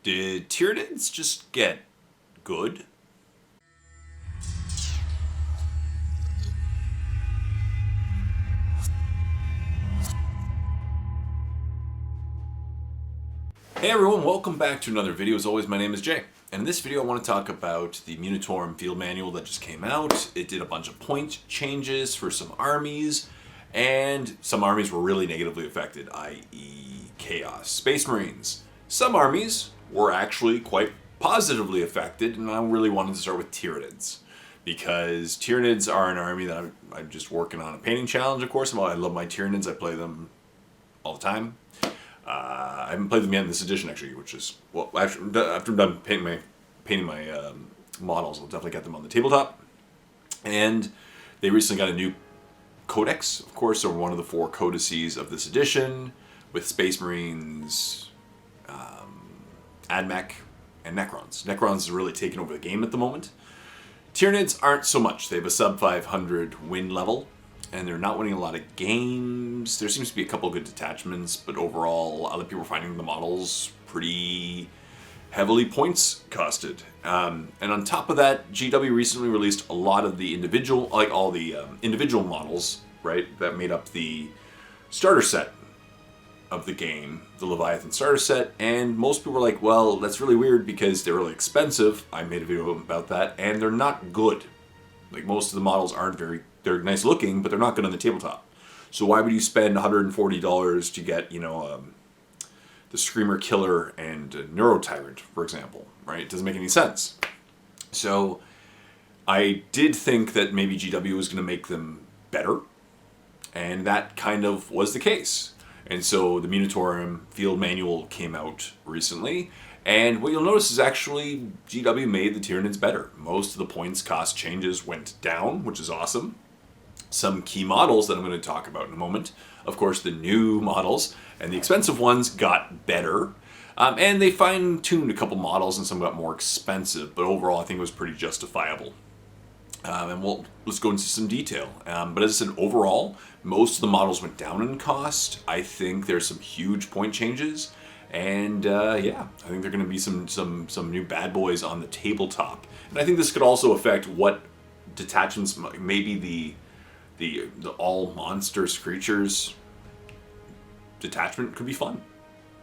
Did Tyranids just get good? Hey everyone, welcome back to another video. As always, my name is Jay. And in this video I want to talk about the Munitorum Field Manual that just came out. It did a bunch of point changes for some armies, and some armies were really negatively affected, i.e. Chaos Space Marines. Some armies were actually quite positively affected, and I really wanted to start with Tyranids. Because Tyranids are an army that I'm just working on a painting challenge, of course. I love my Tyranids, I play them all the time. I haven't played them yet in this edition, actually, which is, well, after I'm done painting my models, I'll definitely get them on the tabletop. And they recently got a new codex, of course, or one of the 4 codices of this edition, with Space Marines, AdMech, and Necrons. Necrons is really taking over the game at the moment. Tyranids aren't so much. They have a sub 500 win level, and they're not winning a lot of games. There seems to be a couple of good detachments, but overall, other people are finding the models pretty heavily points costed. And on top of that, GW recently released a lot of the individual, like all the individual models, right, that made up the starter set of the game, the Leviathan starter set, and most people were like, well, that's really weird because they're really expensive. I made a video about that, and they're not good. Like, most of the models aren't they're nice looking, but they're not good on the tabletop. So why would you spend $140 to get, the Screamer Killer and Neuro Tyrant, for example, right? It doesn't make any sense. So I did think that maybe GW was going to make them better, and that kind of was the case. And so the Munitorum Field Manual came out recently, and what you'll notice is actually GW made the Tyranids better. Most of the points cost changes went down, which is awesome. Some key models that I'm going to talk about in a moment, of course the new models and the expensive ones got better. And they fine-tuned a couple models and some got more expensive, but overall I think it was pretty justifiable. And let's go into some detail. But as I said, overall, most of the models went down in cost. I think there's some huge point changes. And yeah, I think there are going to be some new bad boys on the tabletop. And I think this could also affect what detachments, maybe the all monsters creatures detachment could be fun.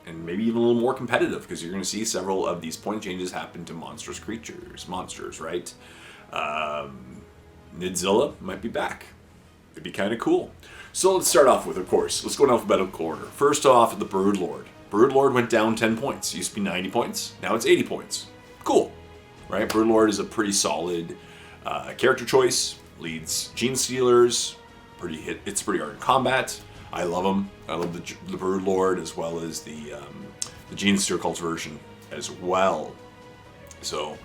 And maybe even a little more competitive, because you're going to see several of these point changes happen to monstrous monsters, right? Nidzilla might be back. It'd be kind of cool. So let's start off with, of course, let's go in alphabetical order. First off, the Broodlord. Broodlord went down 10 points. It used to be 90 points. Now it's 80 points. Cool. Right? Broodlord is a pretty solid character choice. Leads Gene Stealers. It's pretty hard in combat. I love him. I love the Broodlord, as well as the Gene Stealer cult version as well. So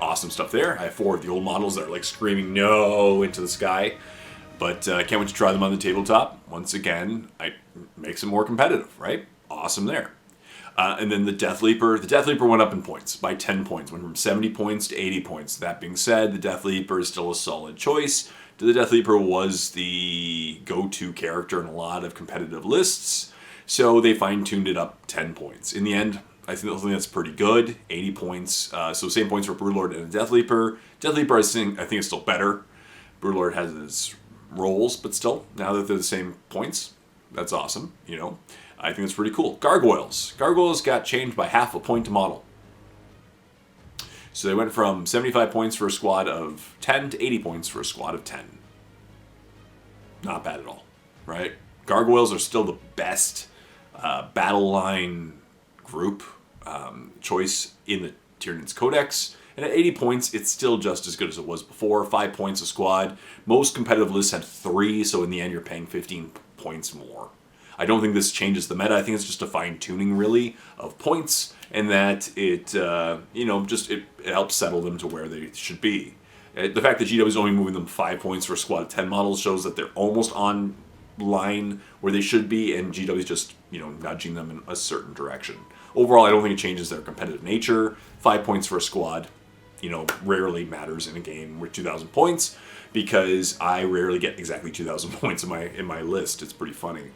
awesome stuff there. I have 4 of the old models that are like screaming no into the sky. But can't wait to try them on the tabletop. Once again, it makes them more competitive, right? Awesome there. And then the Death Leaper. The Death Leaper went up in points by 10 points. Went from 70 points to 80 points. That being said, the Death Leaper is still a solid choice. The Death Leaper was the go-to character in a lot of competitive lists. So they fine-tuned it up 10 points. In the end, I think that's pretty good. 80 points. So same points for Broodlord and the Death Leaper. Death Leaper, I think is still better. Broodlord has his rolls, but still, now that they're the same points, that's awesome, I think it's pretty cool. Gargoyles. Gargoyles got changed by half a point to model. So they went from 75 points for a squad of 10 to 80 points for a squad of 10. Not bad at all, right? Gargoyles are still the best battle line group choice in the Tyranids Codex. And at 80 points, it's still just as good as it was before. 5 points a squad. Most competitive lists had 3, so in the end you're paying 15 points more. I don't think this changes the meta. I think it's just a fine-tuning, really, of points, and that it helps settle them to where they should be. The fact that GW is only moving them 5 points for a squad of 10 models shows that they're almost on line where they should be, and GW is just, nudging them in a certain direction. Overall, I don't think it changes their competitive nature. 5 points for a squad, rarely matters in a game with 2,000 points, because I rarely get exactly 2,000 points in my list. It's pretty funny.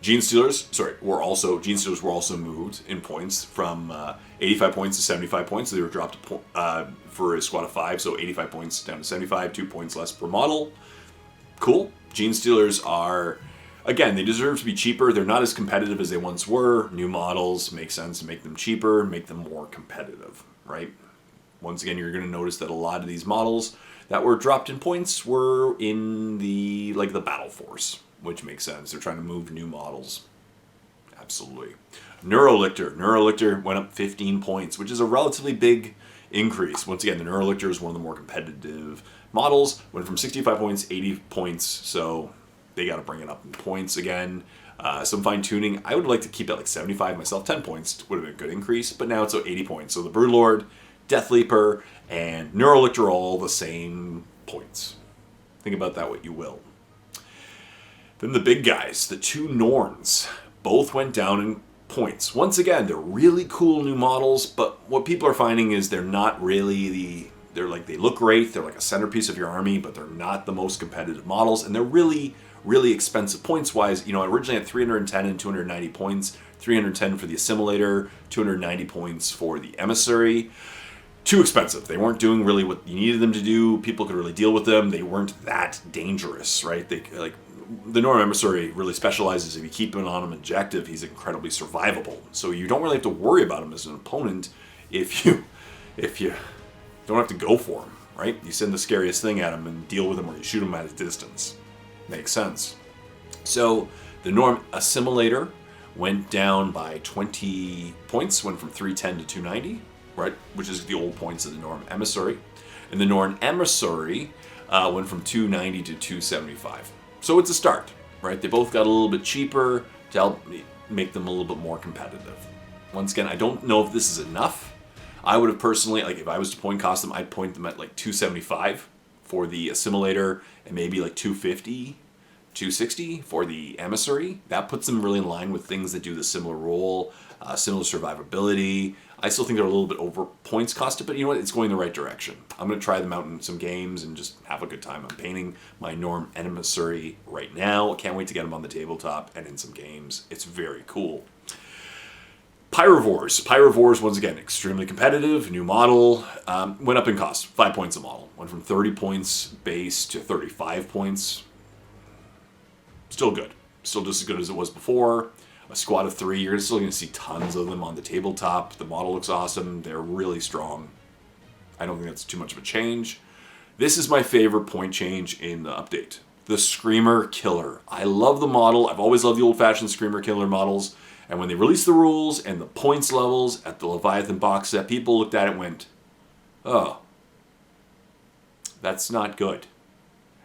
Gene Stealers were also moved in points from 85 points to 75 points. So they were dropped for a squad of 5, so 85 points down to 75, 2 points less per model. Cool. Gene Stealers are, again, they deserve to be cheaper. They're not as competitive as they once were. New models make sense to make them cheaper, make them more competitive, right? Once again, you're going to notice that a lot of these models that were dropped in points were in the Battle Force, which makes sense. They're trying to move new models. Absolutely. Neurolictor went up 15 points, which is a relatively big increase. Once again, the Neurolictor is one of the more competitive models. Went from 65 points, 80 points, so they got to bring it up in points again. Some fine tuning. I would like to keep it like 75 myself. 10 points would have been a good increase, but now it's at 80 points. So the Broodlord, Death Leaper, and Neurolictor are all the same points. Think about that what you will. Then the big guys, the 2 Norns, both went down in points. Once again, they're really cool new models, but what people are finding is they're not really they look great, they're like a centerpiece of your army, but they're not the most competitive models, and they're really, really expensive points-wise. I originally had 310 and 290 points, 310 for the Assimilator, 290 points for the Emissary. Too expensive. They weren't doing really what you needed them to do. People could really deal with them. They weren't that dangerous, right? The Norm Emissary really specializes if you keep him on an objective, he's incredibly survivable. So you don't really have to worry about him as an opponent if you don't have to go for him, right? You send the scariest thing at him and deal with him, or you shoot him at a distance. Makes sense. So the Norm Assimilator went down by 20 points, went from 310 to 290, right? Which is the old points of the Norm Emissary. And the Norm Emissary went from 290 to 275. So it's a start, right? They both got a little bit cheaper to help make them a little bit more competitive. Once again, I don't know if this is enough. I would have personally, if I was to point cost them, I'd point them at 275 for the Assimilator and maybe 250, 260 for the Emissary. That puts them really in line with things that do the similar role, similar survivability. I still think they're a little bit over points costed, but you know what? It's going the right direction. I'm going to try them out in some games and just have a good time. I'm painting my Norm Emissary right now. I can't wait to get them on the tabletop and in some games. It's very cool. Pyrovores, once again, extremely competitive, new model, went up in cost, 5 points a model. Went from 30 points base to 35 points. Still good. Still just as good as it was before. A squad of 3, you're still going to see tons of them on the tabletop. The model looks awesome. They're really strong. I don't think that's too much of a change. This is my favorite point change in the update. The Screamer Killer. I love the model. I've always loved the old-fashioned Screamer Killer models. And when they released the rules and the points levels at the Leviathan box set, people looked at it and went, oh, that's not good.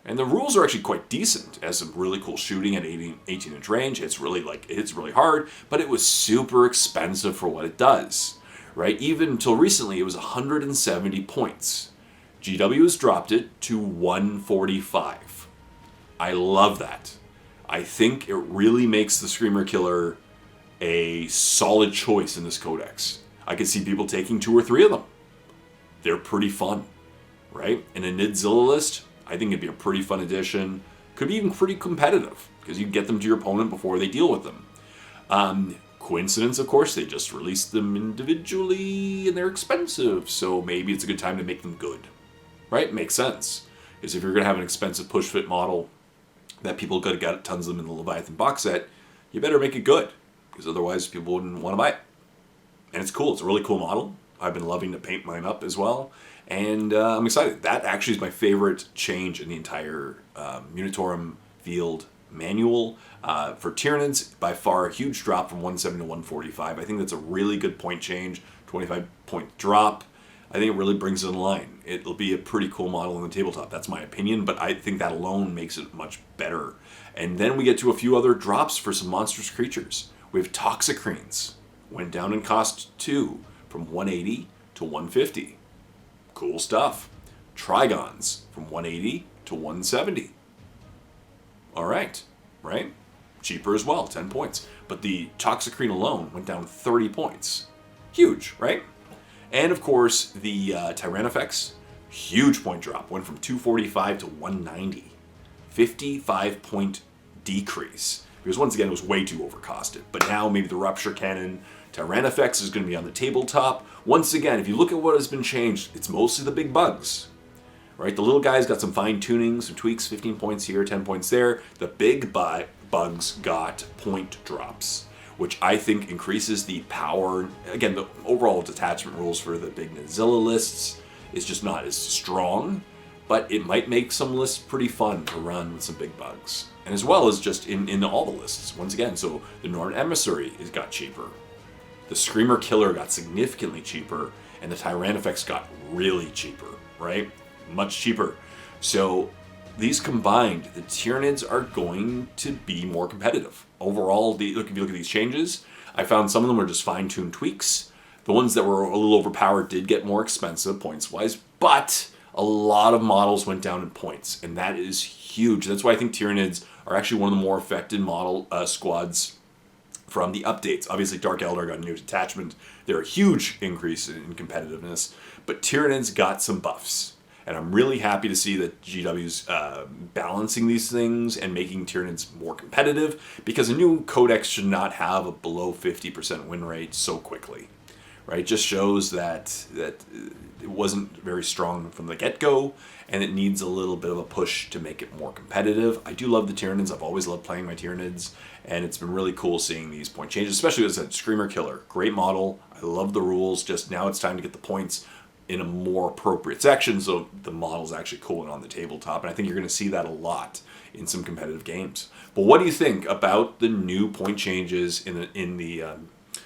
And the rules are actually quite decent. It has some really cool shooting at 18-inch range. It's really it's really hard, but it was super expensive for what it does, right? Even until recently, it was 170 points. GW has dropped it to 145. I love that. I think it really makes the Screamer Killer a solid choice in this codex. I could see people taking 2 or 3 of them. They're pretty fun, right? In a Nidzilla list, I think it'd be a pretty fun addition. Could be even pretty competitive, because you can get them to your opponent before they deal with them. Coincidence, of course, they just released them individually, and they're expensive, so maybe it's a good time to make them good. Right? Makes sense. Because if you're going to have an expensive push-fit model that people could have got tons of them in the Leviathan box set, you better make it good, because otherwise people wouldn't want to buy it. And it's cool. It's a really cool model. I've been loving to paint mine up as well. And I'm excited. That actually is my favorite change in the entire Munitorum Field Manual. For Tyranids, by far a huge drop from 170 to 145. I think that's a really good point change, 25-point drop. I think it really brings it in line. It'll be a pretty cool model on the tabletop. That's my opinion, but I think that alone makes it much better. And then we get to a few other drops for some monstrous creatures. We have Toxicreans. Went down in cost too, from 180 to 150. Cool stuff. Trigons from 180 to 170. All right, right? Cheaper as well, 10 points. But the Toxicrene alone went down 30 points. Huge, right? And of course, the Tyrannifex, huge point drop. Went from 245 to 190. 55-point decrease. because once again, it was way too overcosted. But now maybe the Rupture Cannon Tyrannifex is going to be on the tabletop. Once again, if you look at what has been changed, it's mostly the big bugs. Right? The little guys got some fine-tuning, some tweaks, 15 points here, 10 points there. The big bugs got point drops, which I think increases the power. Again, the overall detachment rules for the big Nazilla lists is just not as strong, but it might make some lists pretty fun to run with some big bugs. And as well as just in all the lists, once again, so the Norn Emissary got cheaper. The Screamer Killer got significantly cheaper, and the Tyrannifex got really cheaper, right? Much cheaper. So these combined, the Tyranids are going to be more competitive. Overall, if you look at these changes, I found some of them were just fine-tuned tweaks. The ones that were a little overpowered did get more expensive points-wise, but a lot of models went down in points, and that is huge. That's why I think Tyranids are actually one of the more affected model squads from the updates. Obviously, Dark Eldar got a new detachment. They're a huge increase in competitiveness, but Tyranids got some buffs. And I'm really happy to see that GW's balancing these things and making Tyranids more competitive, because a new codex should not have a below 50% win rate so quickly. Right? It just shows that it wasn't very strong from the get-go, and it needs a little bit of a push to make it more competitive. I do love the Tyranids. I've always loved playing my Tyranids, and it's been really cool seeing these point changes, especially as a Screamer Killer. Great model. I love the rules. Just now it's time to get the points in a more appropriate section, so the model's actually cool and on the tabletop, and I think you're going to see that a lot in some competitive games. But what do you think about the new point changes in the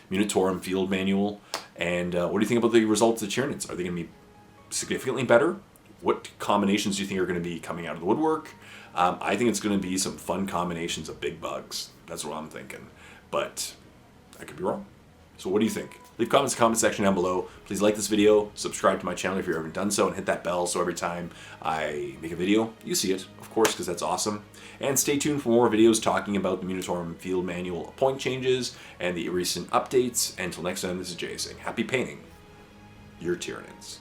Munitorum Field Manual, and what do you think about the results of the Tyranids? Are they going to be significantly better? What combinations do you think are going to be coming out of the woodwork? I think it's going to be some fun combinations of big bugs. That's what I'm thinking, but I could be wrong. So what do you think? Leave comments in the comment section down below. Please like this video, subscribe to my channel if you haven't done so, and hit that bell so every time I make a video, you see it, of course, because that's awesome. And stay tuned for more videos talking about the Munitorum Field Manual point changes and the recent updates. Until next time, this is Jay saying happy painting your Tyranids.